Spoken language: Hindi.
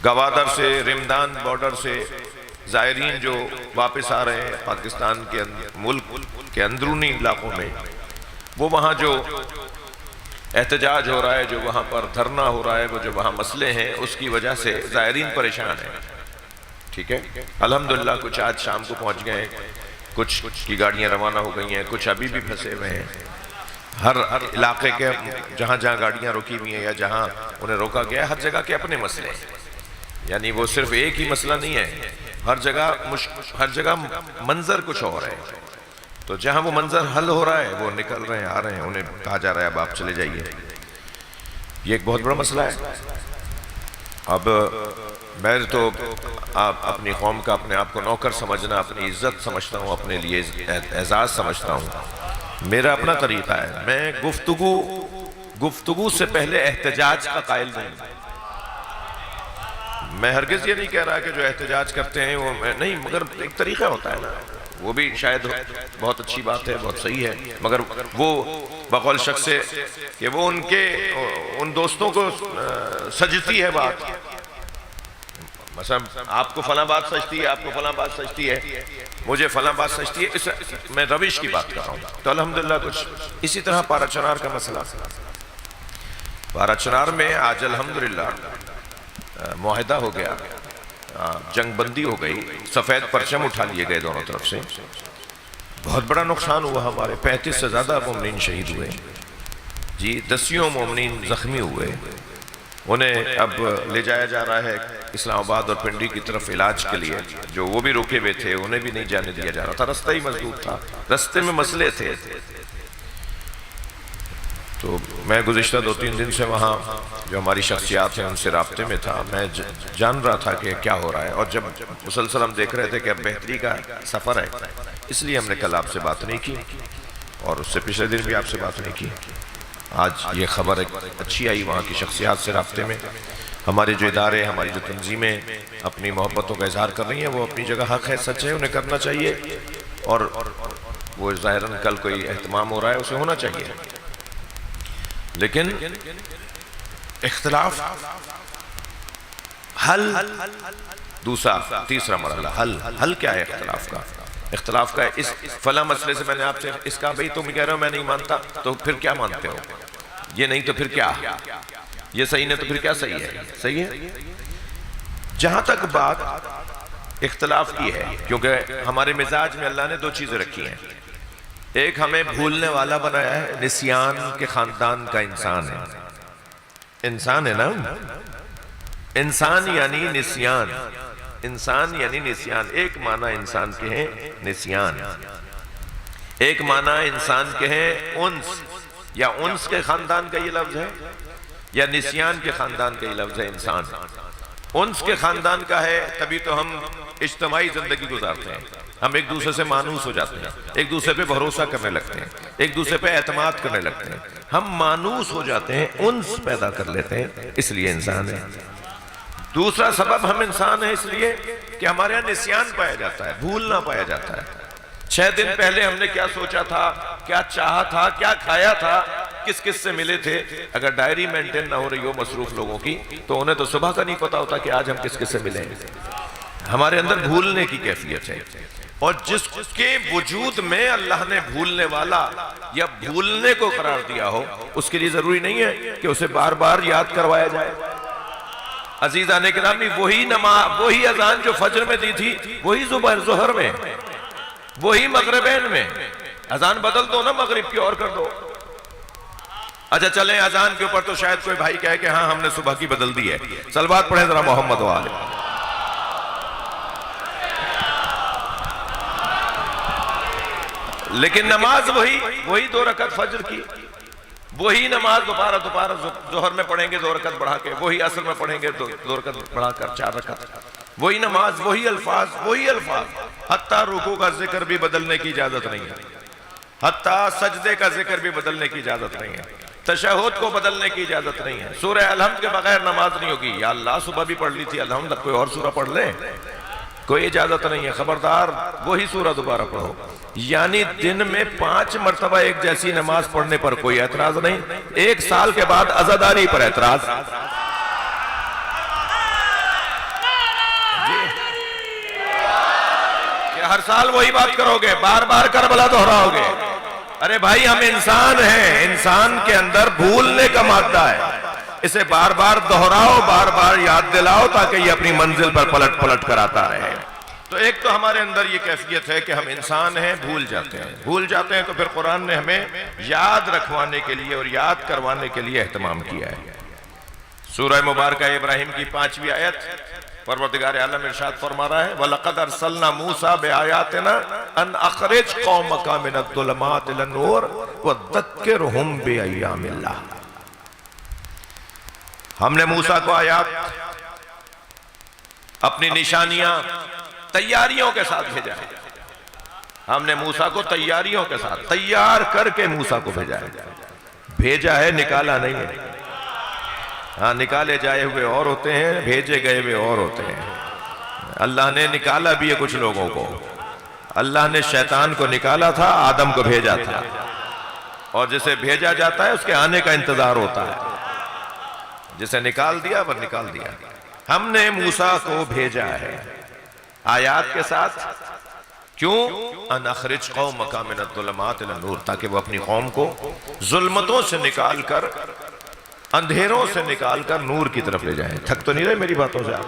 गवादर से, रिमदान बॉर्डर से ज़ायरीन जो वापस आ रहे हैं पाकिस्तान के मुल्क के अंदरूनी इलाकों में, वो वहाँ जो एहतजाज हो रहा है, जो वहाँ पर धरना हो रहा है, वो जो वहाँ मसले हैं, उसकी वजह से ज़ायरीन परेशान है। ठीक है, अल्हम्दुलिल्लाह कुछ आज शाम को पहुँच गए, कुछ की गाड़ियाँ रवाना हो गई हैं, कुछ अभी भी फंसे हुए हैं। हर इलाके के जहाँ जहाँ गाड़ियाँ रुकी हुई हैं या जहाँ उन्हें रोका गया है, हर जगह के अपने मसले हैं। यानी वो सिर्फ एक ही मसला नहीं है, हर जगह मंजर कुछ और है। तो जहाँ वो मंजर हल हो रहा है, वो निकल रहे हैं, आ रहे हैं, उन्हें कहा जा रहा है अब आप चले जाइए। ये एक बहुत बड़ा मसला है। अब मैं तो आप अपनी कौम का अपने आप को नौकर समझना, अपनी इज्जत समझता हूँ, अपने लिए एजाज़ समझता हूँ। मेरा अपना तरीका है, मैं गुफ्तगू से पहले एहतजाज का कायल नहीं। मैं हरगिज़ ये नहीं कह रहा कि जो एहतजाज करते हैं वो नहीं, मगर एक तरीका होता है ना, वो भी शायद बहुत अच्छी बात है, बहुत सही है, मगर वो बकौल शख्स से कि वो उन दोस्तों को सजती है बात। मतलब आपको फला बात सजती है, आपको फला बात सजती है, मुझे फला बात सजती है, इस मैं रविश की बात कर रहा हूँ। तो अल्हम्दुलिल्लाह कुछ इसी तरह पारा चनार का मसला, पारा चनार में आज अल्हम्दुलिल्लाह मुआहिदा हो गया, जंगबंदी हो गई, सफ़ेद परचम उठा लिए गए दोनों तरफ से। बहुत बड़ा नुकसान हुआ, हमारे 35 से ज़्यादा मोमिनीन शहीद हुए जी, दसियों मोमिनीन ज़ख्मी हुए। उन्हें अब ले जाया जा रहा है इस्लामाबाद और पिंडी की तरफ इलाज के लिए, जो वो भी रुके हुए थे, उन्हें भी नहीं जाने दिया जा रहा था। रास्ता ही मजबूत था, रास्ते में मसले थे। तो मैं गुज़िश्ता 2-3 दिन से वहाँ जो हमारी शख्सियात हैं उनसे राब्ते में था। मैं जान रहा था कि क्या हो रहा है, और जब मुसलसल हम देख रहे थे कि अब बेहतरी का सफ़र है, इसलिए हमने कल आपसे बात नहीं की और उससे पिछले दिन भी आपसे बात नहीं की। आज ये खबर एक अच्छी आई वहाँ की शख्सियात से राब्ते में। हमारे जो इदारे, हमारी जो तंजीमें अपनी मोहब्बतों का इजहार कर रही हैं, वो अपनी जगह हक़ है, सच है, उन्हें करना चाहिए, और वो ज़ाहिरन कल कोई एहतमाम हो रहा है, उसे होना चाहिए। लेकिन इख्तिलाफ हल, तीसरा मरहला हल क्या है इख्तिलाफ का इस फला मसले से मैंने आपसे इसका, भाई तुम कह रहे हो मैं नहीं मानता, तो फिर क्या मानते हो? ये नहीं तो फिर क्या? ये सही नहीं तो फिर क्या सही है? सही है। जहां तक बात इख्तिलाफ की है, क्योंकि हमारे मिजाज में अल्लाह ने 2 चीजें रखी हैं। एक हमें भूलने वाला बनाया है, निस्यान के खानदान का इंसान है। इंसान है ना, इंसान यानी निस्यान, इंसान यानी निस्यान। एक माना इंसान के हैं निस्यान, एक माना इंसान के हैं उन्स, या उन्स के खानदान का ये लफ्ज है, या निस्यान के खानदान का ये लफ्ज है इंसान। उन्स के खानदान का है, तभी तो हम इज्तिमाई जिंदगी गुजारते हैं, हम एक दूसरे से मानूस हो जाते हैं, एक दूसरे पे भरोसा करने लगते हैं, एक दूसरे पे एतमाद करने लगते हैं, हम मानूस हो जाते हैं, उन्स पैदा कर लेते हैं, इसलिए इंसान है। दूसरा सबब हम इंसान है इसलिए कि हमारे यहाँ निस्यान पाया जाता है, भूलना पाया जाता है। 6 दिन पहले हमने क्या सोचा था, क्या चाहा था, क्या खाया था, किस किस से मिले थे। अगर डायरी मेंटेन ना हो रही हो मसरूफ लोगों की, तो उन्हें तो सुबह का नहीं पता होता कि आज हम किस किस से मिले। हमारे अंदर भूलने की कैफियत है, और जिसके वजूद में अल्लाह ने भूलने वाला या भूलने को करार दिया हो, उसके लिए जरूरी नहीं है कि उसे बार बार याद करवाया जाए। अजीज़ाने किरामी, वही नमाज, वही अजान जो फजर में दी थी, वही ज़ोहर में, वही मगरिबैन में। अजान बदल दो ना, मगरिब की और कर दो। अच्छा चलें अजान के ऊपर, तो शायद कोई भाई कहे कि हाँ हमने सुबह की बदल दी है। सलवात पढ़े जरा मोहम्मद वाले। लेकिन नमाज वही 2 रकत फजर की, वही नमाज दोबारा जोहर में पढ़ेंगे 2 रकत बढ़ा के, वही असर में पढ़ेंगे 2 रकत बढ़ाकर 4 रकत, वही नमाज, वही अल्फाज। हत्ता रुकू का जिक्र भी बदलने की इजाजत नहीं है, हत्ता सजदे का जिक्र भी बदलने की इजाजत नहीं है, तशहुद को बदलने की इजाजत नहीं है। सूरह अलहम्द के बगैर नमाज नहीं होगी। या अल्लाह सुबह भी पढ़ ली थी अलहम्द, कोई और सूरह पढ़ ले, कोई इजाजत नहीं है। खबरदार वही सूरह दोबारा पढ़ो। यानी दिन में 5 मरतबा एक जैसी नमाज पढ़ने पर कोई एतराज नहीं, 1 साल के बाद अज़ादारी पर एतराज। हर साल वही बात करोगे, बार बार करबला दोहराओगे। अरे भाई हम इंसान हैं, इंसान के अंदर भूलने का मादा है, इसे बार बार दोहराओ, बार बार याद दिलाओ ताकि ये अपनी मंजिल पर पलट पलट कर आता रहे। तो एक तो हमारे अंदर ये कैफियत है कि हम इंसान हैं, भूल जाते हैं। तो फिर कुरान ने हमें याद रखवाने के लिए और याद करवाने के लिए एहतमाम किया है। सूरह मुबारक इब्राहिम की 5वीं आयत, परवरदिगार आलम इरशाद फरमा रहा है, वलक़द अरसलना मूसा बिआयातिना अन अखरिज कौमका मिनज़्ज़ुलमाति इलन-नूर वज़क्किरहुम बिअय्यामिल्लाह। हमने मूसा को आयात, अपनी निशानियां तैयारियों के साथ भेजा है। हमने मूसा को तैयारियों के साथ तैयार करके मूसा को भेजा है, निकाला नहीं है। हाँ, निकाले जाए हुए और होते हैं, भेजे गए हुए और होते हैं। अल्लाह ने निकाला भी है कुछ लोगों को। अल्लाह ने शैतान को निकाला था, आदम को भेजा था, और जिसे भेजा जाता है उसके आने का इंतजार होता है। जिसे निकाल दिया वह निकाल दिया। हमने मूसा को भेजा है आयात के साथ। क्यों? अन अखरिज कौमका मिनज़्ज़ुलमाति इलन-नूर, ताकि वो अपनी कौम को जुल्मतों से निकाल कर, अंधेरों से निकाल कर नूर की तरफ ले जाए। थक तो नहीं रहे मेरी बातों से आप?